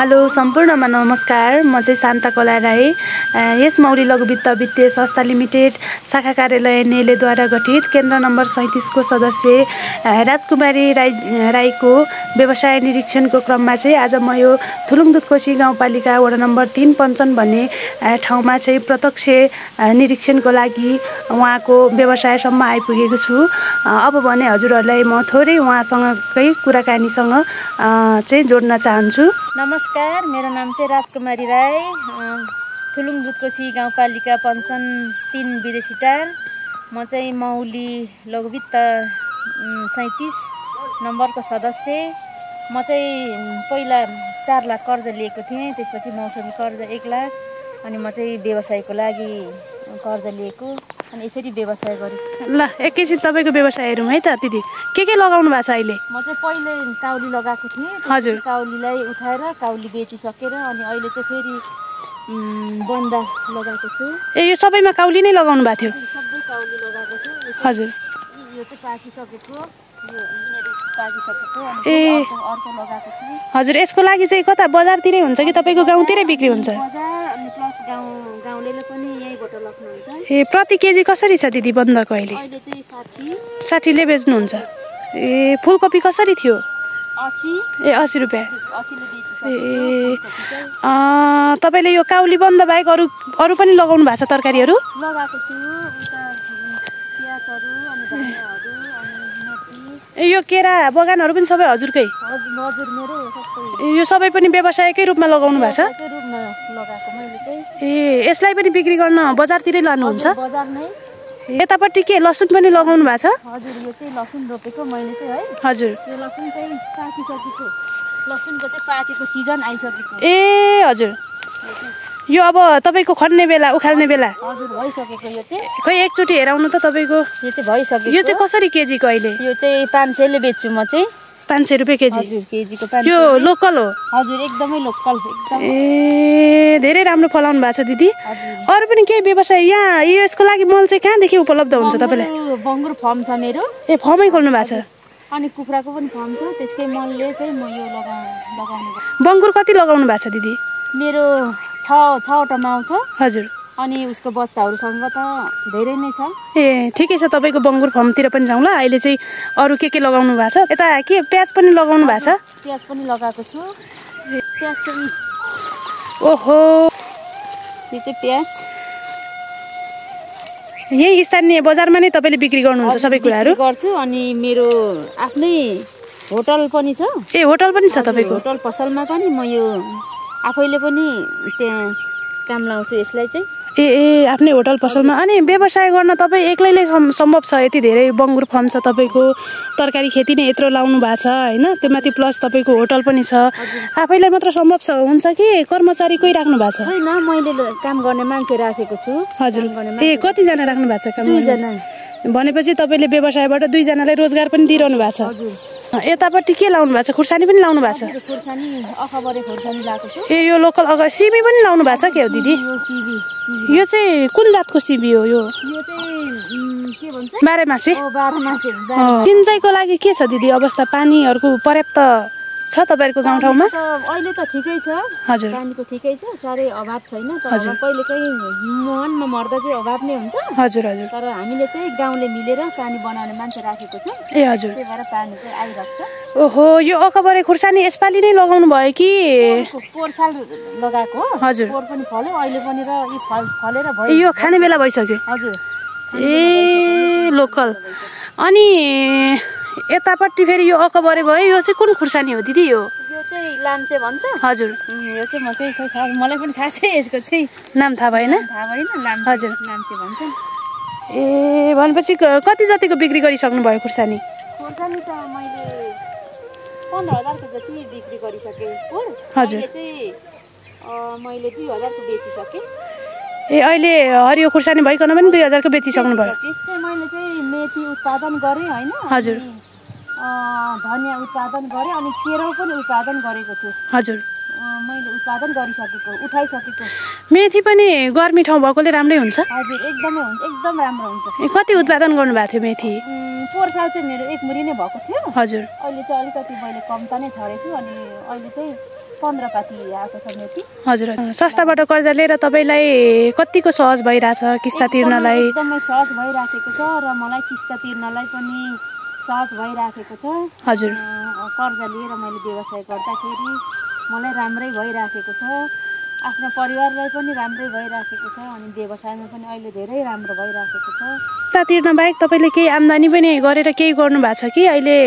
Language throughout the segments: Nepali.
हेलो सम्पूर्णमा नमस्कार। म चाहिँ शान्ता कला राई। यस मौरी लघु वित्त वित्तीय संस्था लिमिटेड शाखा कार्यालय नेलेद्वारा गठित केन्द्र नम्बर 37 को सदस्य राजकुमारी राईको व्यवसाय निरीक्षणको क्रममा चाहिँ आज म यो थुलुङ दुधकोशी गाउँपालिका वडा नम्बर 3 पञ्चन भन्ने ठाउँमा चाहिँ प्रत्यक्ष निरीक्षणको लागि उहाँको व्यवसायसम्म आइपुगेको छु। अब भने हजुरहरूलाई म थोरै उहाँसँगकै कुराकानीसँग चाहिँ जोड्न चाहन्छु। नमस्कार, मेरो नाम चाहिँ राजकुमारी राई, थुलुङ दुधकोशी गाउँपालिका पञ्चन 3 विदेशीटार। म चाहिँ मौली लघुवित्त 37 नम्बरको सदस्य। म चाहिँ पहिला 4 लाख कर्ज लिएको थिएँ, त्यसपछि मौसमी कर्ज 1 लाख, अनि म चाहिँ व्यवसायको लागि कर्ज लिएको अनि यसरी व्यवसाय गरेँ। ल एकैछिन तपाईँको व्यवसाय हेरौँ है त दिदी। के लगाउनु भएको छ अहिले? म चाहिँ पहिले काउली लगाएको थिएँ। हजुर। काउलीलाई उठाएर काउली बेचिसकेर अनि अहिले चाहिँ फेरि बन्दा लगाएको छु। ए यो सबैमा काउली नै लगाउनु भएको थियो? सबै काउली लगाएको छु। हजुर। यो चाहिँ पाकिसकेको, यो पाकिसकेको अनि अर्को लगाएको छु। हजुर, यसको लागि चाहिँ कता बजारतिरै हुन्छ कि तपाईँको गाउँतिरै बिक्री हुन्छ? बजार अनि प्लस गाउँलेले पनि यहीँबाट लग्नुहुन्छ। ए प्रति केजी कसरी छ दिदी बन्दको अहिले? अहिले चाहिँ 60। 60 ले बेच्नुहुन्छ? ए फुलकोपी कसरी थियो? 80। ए 80 रुपियाँ। 80 ले बेचिसकेको। ए तपाईँले यो काउली बन्द बाहेक अरू पनि लगाउनु भएको छ तरकारीहरू? लगाएको छु। उता प्याजहरू अनि धनियाहरू अनि मेथी। ए यो केरा बगानहरू पनि सबै हजुरकै? हजुर, मेरो सबै। यो सबै पनि व्यवसायकै रूपमा लगाउनु भएको छ? व्यवसायकै रूपमा लगाएको मैले चाहिँ। ए यसलाई पनि बिक्री गर्न बजारतिरै लानुहुन्छ? बजार नै। यतापट्टि के लसुन पनि लगाउनु भएको छ? हजुर, यो चाहिँ लसुन रोपेको मैले चाहिँ है। हजुर। यो लसुन चाहिँ पाकिसकेको, लसुनको चाहिँ पाकेको सिजन आइसकेको। ए हजुर, यो अब तपाईँको खन्ने बेला उखाल्ने बेला? हजुर, भइसकेको। यो चाहिँ खोइ एकचोटि हेराउनु त तपाईँको। यो चाहिँ भइसकेको। यो चाहिँ कसरी केजीको अहिले? यो चाहिँ 500 ले बेच्छु म चाहिँ। 500 रुपियाँ केजी? हजुर, केजीको 500। यो लोकल हो? हजुर, एकदमै लोकल एकदम। ए धेरै राम्रो फलाउनु भएको छ दिदी। हजुर। अरू पनि केही व्यवसाय यहाँ यसको लागि मल चाहिँ कहाँदेखि उपलब्ध हुन्छ तपाईँलाई? बङ्गुर फर्म छ मेरो। ए फर्मै खोल्नु भएको छ? अनि कुखुराको पनि फर्म छ, त्यसकै मलले चाहिँ म यो लगाउनु। बङ्गुर कति लगाउनु भएको छ दिदी? मेरो 6वटा माउ छ। हजुर। अनि उसको बच्चाहरूसँग त धेरै नै छ। ए ठिकै छ, तपाईँको बङ्गुर फर्मतिर पनि जाउँ ल। अहिले चाहिँ अरू के लगाउनु भएको छ? यता के प्याज पनि लगाउनु भएको छ? प्याज पनि लगाएको छु। प्याज चाहिँ ओहो, यो चाहिँ प्याज यही स्थानीय बजारमा नै तपाईँले बिक्री गर्नुहुन्छ सबै कुराहरू? गर्छु। अनि मेरो आफ्नै होटल पनि छ। ए होटल पनि छ तपाईँको? होटल पसलमा पनि म यो आफैले पनि त्यहाँ काम लाउँछु यसलाई चाहिँ। ए आफ्नै होटल पसलमा। अनि व्यवसाय गर्न तपाईँ एक्लैले सम्भव छ? यति धेरै बङ्गुर फर्म छ तपाईँको, तरकारी खेती नै यत्रो लाउनु भएको छ होइन, त्यो माथि प्लस तपाईँको होटल पनि छ, आफैलाई मात्र सम्भव छ हुन्छ कि कर्मचारी कोही राख्नु भएको छ? छैन, मैले काम गर्ने मान्छे राखेको छु। हजुर। ए कतिजना राख्नु भएको छ काम? 2 जना। भनेपछि तपाईँले व्यवसायबाट 2 जनालाई रोजगार पनि दिइरहनु भएको छ? हजुर। यतापट्टि के लाउनु भएको छ? खुर्सानी पनि लाउनु भएको छ? खुर्सानी अखबारे खुर्सानी लगाएको छु। ए यो लोकल सिमी पनि लाउनु भएको छ के हो दिदी? यो सिबी। यो चाहिँ कुन जातको सिबी हो? यो चाहिँ के भन्छ? बाह्रमासे। बाह्रमासे। सिँचाइको लागि के छ दिदी अवस्था? पानीहरूको पर्याप्त छ तपाईँहरूको गाउँठाउँमा? अहिले त ठिकै छ। हजुर। पानीको ठिकै छ, साह्रै अभाव छैन। तर कहिले काहीँ मुहानमा मर्दा चाहिँ अभाव नै हुन्छ। हजुर हजुर। तर हामीले चाहिँ गाउँले मिलेर पानी बनाउने मान्छे राखेको छौँ। ए हजुर। त्यही भएर पानी चाहिँ आइरहेको छ। ओहो, यो अकबरे खुर्सानी यसपालि नै लगाउनु भयो कि? पोहोर साल लगाएको। हजुर। पोहोर पनि फल्यो, अहिले पनि र यी फलेर भयो। यो खाने बेला भइसक्यो? हजुर। ए लोकल। अनि यतापट्टि फेरि यो अकबरे भयो, यो चाहिँ कुन खुर्सानी हो दिदी? यो चाहिँ लाम्चे भन्छ। हजुर। यो चाहिँ म चाहिँ मलाई पनि खासै यसको चाहिँ नाम थाहा भएन? थाहा भएन। हजुर। लाम्चे भन्छ। ए भनेपछि कति जतिको बिक्री गरिसक्नु भयो खुर्सानी? खुर्सानी त मैले 15,000 को जति बिक्री गरिसकेँ। हजुर। चाहिँ मैले 2,000 को बेचिसकेँ। ए अहिले हरियो खुर्सानी भइकन पनि 2,000 को बेचिसक्नु भयो? मैले चाहिँ मेथी उत्पादन गरेँ होइन। हजुर। धनिया उत्पादन गरेँ अनि केराउ पनि उत्पादन गरेको छु। हजुर। मैले उत्पादन गरिसकेको, उठाइसकेको। मेथी पनि गर्मी ठाउँ भएकोले राम्रै हुन्छ? हजुर, एकदमै हुन्छ, एकदम राम्रो हुन्छ। कति उत्पादन गर्नु भएको थियो मेथी? पोहोर साल चाहिँ मेरो 1 मुरी नै भएको थियो। हजुर। अहिले चाहिँ अलिकति मैले कम त नै छरेछु अनि अहिले चाहिँ 15 पाती आएको छ मेथी। हजुर संस्थाबाट कर्जा लिएर तपाईँलाई कतिको सहज भइरहेछ किस्ता तिर्नलाई? एकदमै सहज भइराखेको छ र मलाई किस्ता तिर्नलाई पनि सहज भइराखेको छ। हजुर कर्जा लिएर मैले व्यवसाय गर्दाखेरि मलाई राम्रै भइराखेको छ, आफ्नो परिवारलाई पनि राम्रै भइराखेको छ अनि व्यवसायमा पनि अहिले धेरै राम्रो भइराखेको छ। किस्ता तिर्न बाहेक तपाईँले केही आम्दानी पनि गरेर केही गर्नु भएको छ कि अहिले?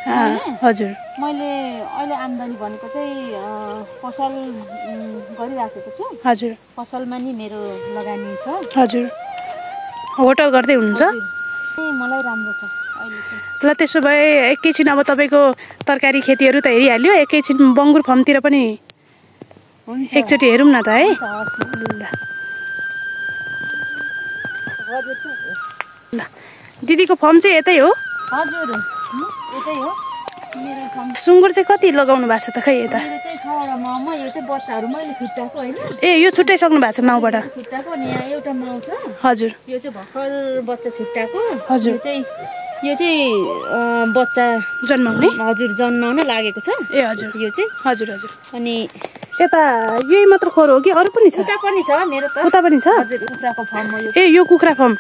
हजुर मैले अहिले आम्दानी भनेको चाहिँ पसल गरिराखेको छु। हजुर पसलमा नि मेरो लगानी छ। हजुर होटल गर्दै हुनुहुन्छ? मलाई राम्रो छ अहिले चाहिँ। ल त्यसो भए एकैछिन अब तपाईँको तरकारी खेतीहरू त हेरिहाल्यो, एकैछिन बङ्गुर फर्मतिर पनि एकचोटि हेरौँ न त है। ल दिदीको फर्म चाहिँ यतै हो? हजुर यतै हो मेरो फर्म। सुँगुर चाहिँ कति लगाउनु भएको छ त खै यता? मेरो चाहिँ 6वटा माउमा, यो चाहिँ बच्चाहरू मैले छुट्याएको होइन। ए यो छुट्याइसक्नु भएको छ माउबाट? छुट्याएको अनि यहाँ एउटा माउ छ। हजुर यो चाहिँ भर्खर बच्चा छुट्याएको। हजुर यो चाहिँ बच्चा जन्माउने? हजुर जन्माउन लागेको छ। ए हजुर यो चाहिँ हजुर हजुर। अनि यता यही मात्र खोर हो कि अरू पनि छ? उता पनि छ मेरो त। उता पनि छ? हजुर कुखुराको फर्म हो यो। ए यो कुखुरा फर्म।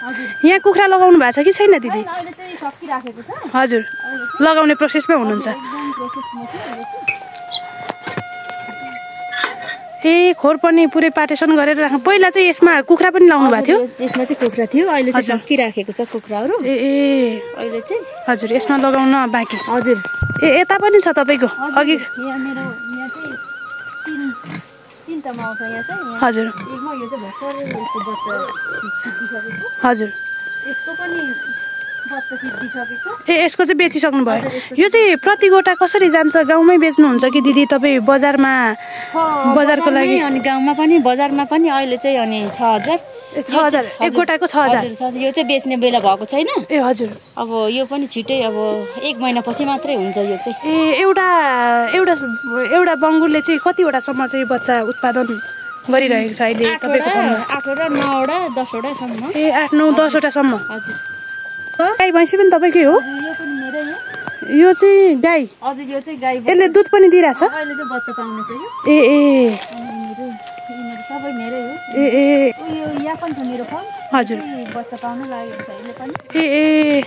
यहाँ कुखुरा लगाउनु भएको छ कि छैन दिदी? अहिले चाहिँ सकिराखेको छ। हजुर लगाउने प्रोसेसमा हुनुहुन्छ? एकदम प्रोसेसमा छ यो चाहिँ। ए खोर पनि पुरै पार्टेसन गरेर राख्नु। पहिला चाहिँ यसमा कुखुरा पनि लाउनु भएको थियो? यसमा चाहिँ कुखुरा थियो, अहिले चाहिँ सकिराखेको छ कुखुराहरू। ए अहिले चाहिँ हजुर यसमा लगाउन बाँकी? हजुर। ए यता पनि छ तपाईँको अघि? यहाँ मेरो यहाँ चाहिँ तीनटा माउ छ यहाँ चाहिँ। हजुर एकमा यो चाहिँ भर्खर यसको बच्चा सिद्धिसकेको। हजुर यसको पनि बच्चा सिद्धिसकेको। ए यसको चाहिँ बेचिसक्नु भयो? यो चाहिँ प्रति गोटा कसरी जान्छ? गाउँमै बेच्नुहुन्छ कि दिदी तपाईँ बजारमा? बजारको लागि अनि गाउँमा पनि बजारमा पनि अहिले चाहिँ अनि 6000। 6000 एक गोटाको 6000? यो चाहिँ बेच्ने बेला भएको छैन। ए हजुर। अब यो पनि छिटै अब 1 महिनापछि मात्रै हुन्छ यो चाहिँ। ए एउटा बङ्गुरले चाहिँ कतिवटासम्म चाहिँ बच्चा उत्पादन गरिरहेको छ अहिले तपाईँको फर्ममा? 8वटा 9वटा 10वटा सम्म। ए 8 9 10वटासम्म? हजुर। गाई भैँसी पनि तपाईँकै हो? यो पनि मेरै हो। यो चाहिँ गाई? हजुर यो चाहिँ गाई। यसले दुध पनि दिइरहेछ? अहिले चाहिँ बच्चा पाउने छ यो। ए ए सबै मेरै हो। ए ए यो यहाँ पनि छ मेरो फर्म। हजुर बच्चा पाउन लागेको छ अहिले पनि। ए ए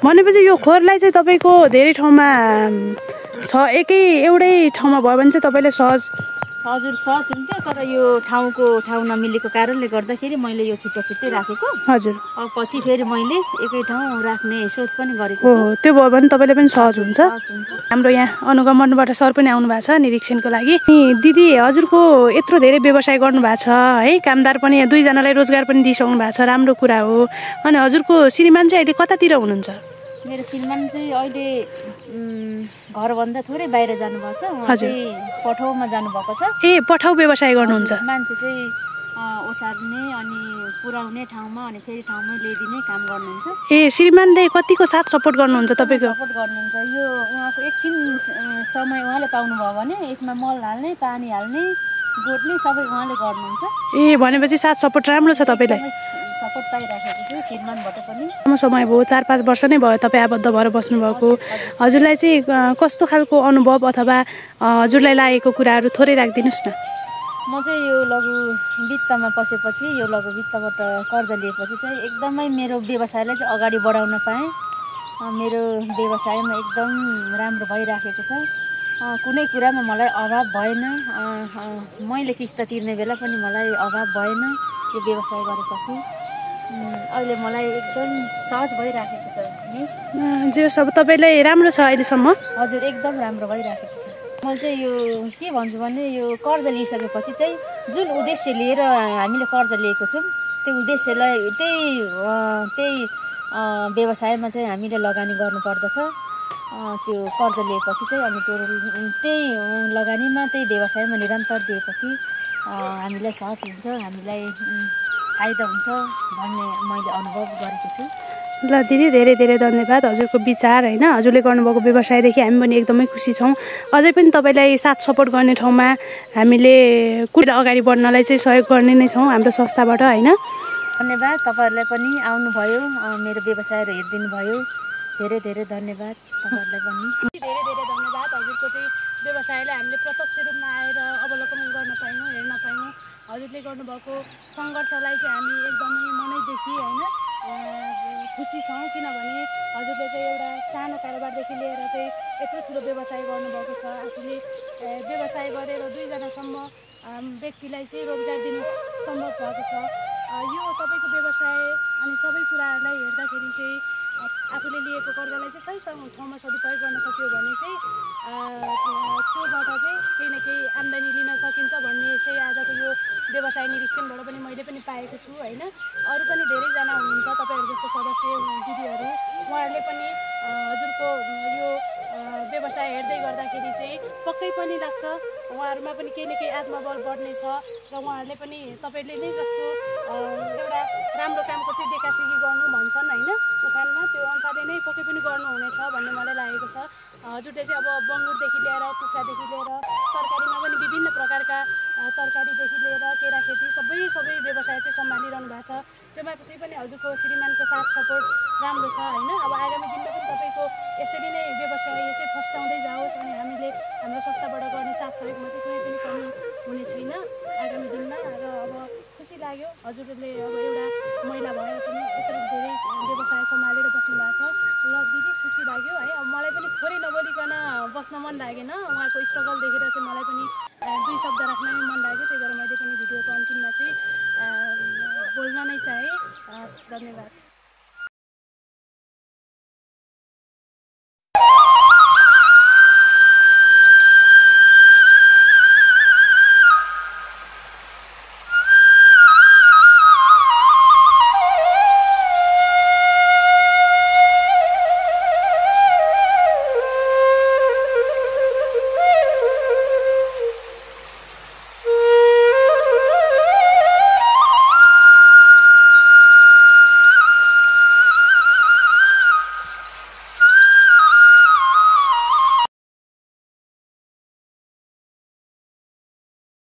भनेपछि यो खोरलाई चाहिँ तपाईँको धेरै ठाउँमा छ, एउटै ठाउँमा भयो भने चाहिँ तपाईँले सहज? हजुर सहज हुन्थ्यो, तर यो ठाउँ नमिलेको कारणले गर्दाखेरि मैले यो छुट्टै राखेको। हजुर। अब पछि फेरि मैले एकै ठाउँ राख्ने सोच पनि गरेको हो छु। त्यो भयो भने तपाईँले पनि सहज हुन्छ। सहज हुन्छ। हाम्रो यहाँ अनुगमनबाट सर पनि आउनु भएको छ निरीक्षणको लागि। दिदी हजुरको यत्रो धेरै व्यवसाय गर्नु भएको छ है, कामदार पनि 2जनालाई रोजगार पनि दिइसक्नु भएको छ, राम्रो कुरा हो। अनि हजुरको श्रीमान चाहिँ अहिले कतातिर हुनुहुन्छ? मेरो श्रीमान चाहिँ अहिले घरभन्दा थोरै बाहिर जानुभएको छ। उहाँ चाहिँ पठाउमा जानुभएको छ। ए पठाउ व्यवसाय गर्नुहुन्छ? मान्छे चाहिँ ओसार्ने अनि पुर्याउने ठाउँमा अनि फेरि ठाउँमै ल्याइदिने काम गर्नुहुन्छ। ए श्रीमानले कतिको साथ सपोर्ट गर्नुहुन्छ तपाईँको? सपोर्ट गर्नुहुन्छ। यो उहाँको एकछिन समय उहाँले पाउनुभयो भने यसमा मल हाल्ने, पानी हाल्ने, गोड्ने सबै उहाँले गर्नुहुन्छ। ए भनेपछि साथ सपोर्ट राम्रो छ तपाईँलाई? सपोर्ट पाइराखेको छु श्रीमानबाट पनि। लामो समय भयो, 4-5 वर्ष नै भयो तपाईँ आबद्ध भएर बस्नुभएको। हजुरलाई चाहिँ कस्तो खालको अनुभव अथवा हजुरलाई लागेको कुराहरू थोरै राखिदिनुहोस् न। म चाहिँ यो लघु वित्तमा पसेपछि, यो लघु वित्तबाट कर्जा लिएपछि चाहिँ एकदमै मेरो व्यवसायलाई चाहिँ अगाडि बढाउन पाएँ। मेरो व्यवसायमा एकदम राम्रो भइराखेको छ। कुनै कुरामा मलाई अभाव भएन। मैले किस्ता तिर्ने बेला पनि मलाई अभाव भएन यो व्यवसाय गरेपछि। अहिले मलाई एकदम सहज भइराखेको छ मिस। जे सब तपाईँलाई राम्रो छ अहिलेसम्म? हजुर एकदम राम्रो भइराखेको छ। मैले चाहिँ यो के भन्छु भने यो कर्जा लिइसकेपछि चाहिँ जुन उद्देश्य लिएर हामीले कर्जा लिएको छौँ त्यो उद्देश्यलाई त्यही व्यवसायमा चाहिँ हामीले लगानी गर्नुपर्दछ। त्यो कर्जा लिएपछि चाहिँ अनि त्यही लगानीमा त्यही व्यवसायमा निरन्तर दिएपछि हामीलाई सहज हुन्छ, हामीलाई फाइदा हुन्छ भन्ने मैले अनुभव गरेको छु। ल दिदी धेरै धेरै धन्यवाद हजुरको विचार होइन। हजुरले गर्नुभएको व्यवसायदेखि हामी पनि एकदमै खुसी छौँ। अझै पनि तपाईँलाई साथ सपोर्ट गर्ने ठाउँमा हामीले कुरा अगाडि बढ्नलाई चाहिँ सहयोग गर्ने नै छौँ हाम्रो संस्थाबाट होइन। धन्यवाद तपाईँहरूलाई पनि आउनुभयो, मेरो व्यवसायहरू हेरिदिनु भयो। धेरै धेरै धन्यवाद तपाईँहरूलाई पनि। धेरै धेरै धन्यवाद हजुरको चाहिँ व्यवसायलाई हामीले प्रत्यक्ष रूपमा आएर अवलोकन गर्न पायौँ, हेर्न पायौँ। हजुरले गर्नुभएको सङ्घर्षलाई चाहिँ हामी एकदमै मनैदेखि होइन खुसी छौँ, किनभने हजुरले चाहिँ एउटा सानो कारोबारदेखि लिएर चाहिँ यत्रो ठुलो व्यवसाय गर्नुभएको छ। आफूले व्यवसाय गरेर 2जनासम्म व्यक्तिलाई चाहिँ रोजगार दिन सम्भव भएको छ। यो तपाईँको व्यवसाय अनि सबै कुराहरूलाई हेर्दाखेरि चाहिँ आफूले लिएको कर्जालाई चाहिँ सही ठाउँमा सदुपयोग गर्न सक्यो भने चाहिँ त्योबाट चाहिँ केही न केही आम्दानी लिन सकिन्छ भन्ने चाहिँ आजको यो व्यवसाय निरीक्षणबाट पनि मैले पनि पाएको छु होइन। अरू पनि धेरैजना हुनुहुन्छ तपाईँहरू जस्तो सदस्य दिदीहरू, उहाँहरूले पनि हजुरको यो व्यवसाय हेर्दै गर्दाखेरि चाहिँ पक्कै पनि लाग्छ उहाँहरूमा पनि केही न केही आत्मबल बढ्नेछ र उहाँहरूले पनि तपाईँले नै जस्तो एउटा राम्रो कामको चाहिँ देखासेखी गर्नु भन्छन् होइन उखानमा, त्यो अनुसारले नै पक्कै पनि गर्नुहुनेछ भन्ने मलाई लागेको छ। हजुरले चाहिँ अब बङ्गुरदेखि लिएर कुखुरादेखि लिएर तरकारीमा पनि विभिन्न प्रकारका तरकारीदेखि लिएर केराखेती सबै व्यवसाय चाहिँ सम्हालिरहनु भएको छ। त्योमा चाहिँ पनि हजुरको श्रीमानको साथ सपोर्ट राम्रो छ होइन। अब आगामी दिनमा पनि तपाईँको यसरी नै व्यवसाय चाहिँ फस्टाउँदै जाओस् अनि हामीले हाम्रो संस्थाबाट गर्ने साथ सहयोगमा चाहिँ कुनै पनि कमी हुने छैन आगामी दिनमा। र अब खुसी लाग्यो हजुरले अब एउटा महिला भएर पनि यत्रो धेरै व्यवसाय सम्हालेर बस्नु भएको छ। ल दिदी खुसी लाग्यो है। अब मलाई पनि थोरै नबोलिकन बस्न मन लागेन, उहाँको स्ट्रगल देखेर चाहिँ मलाई पनि 2 शब्द राख्न मन लाग्यो। त्यही भएर मैले पनि भिडियोको अन्तिममा चाहिँ बोल्न नै चाहेँ। धन्यवाद।